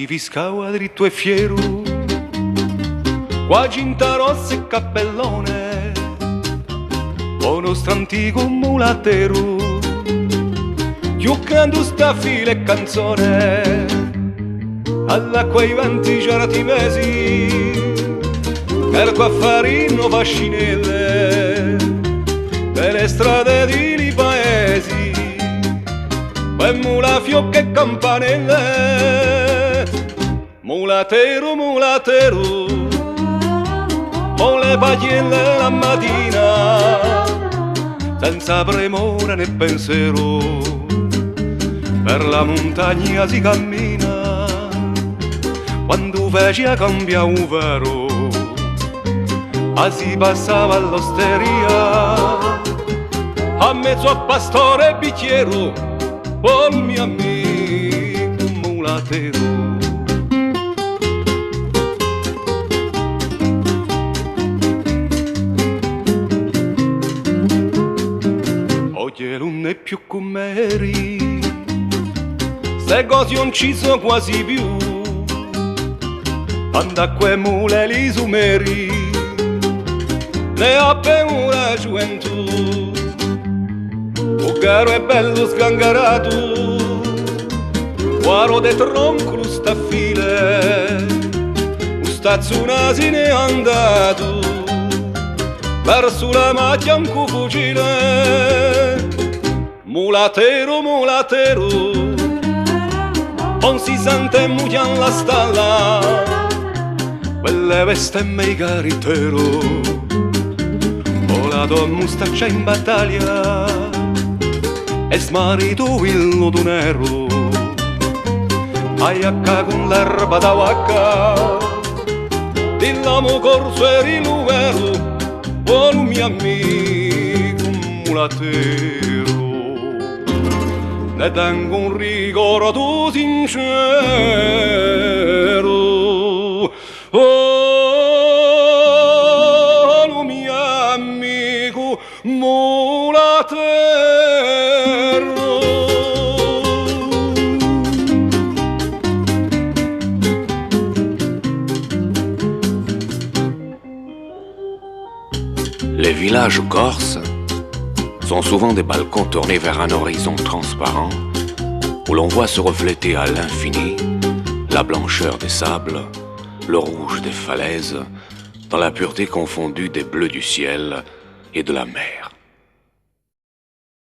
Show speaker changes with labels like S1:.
S1: Viscava dritto e fiero, qua cinta rossa e cappellone, con nostro antico mulatero, giocando sta fila e canzone, alla quei 20 certi mesi, per qua farino fascinelle, per le strade di paesi, per mula fiocche e campanelle, mulatero, mulatero, con le paglielle la mattina, senza premura né pensiero, per la montagna si cammina, quando fece cambiare un vero, si passava all'osteria, a mezzo a pastore e bicchiero, con mio amico mulatero. Oggi non è più come eri, se cose non ci sono quasi più, quando a quei mule li sumeri, ne ha una gioventù, un caro e bello sgangarato, guaro de tronco sta file, un stazzuna se ne è andato, verso la macchia un fucile, mulatero, mulatero, non si sente mucchia alla stalla, quelle veste mei caritero, la tua mustaccia in battaglia e smarito il lodo nero, aiacca con l'erba da vacca, dill'amo corso e riluero, buon mio amico mulatero, ne tengo un ricordo sincero.
S2: Les villages corses sont souvent des balcons tournés vers un horizon transparent où l'on voit se refléter à l'infini la blancheur des sables, le rouge des falaises, dans la pureté confondue des bleus du ciel et de la mer.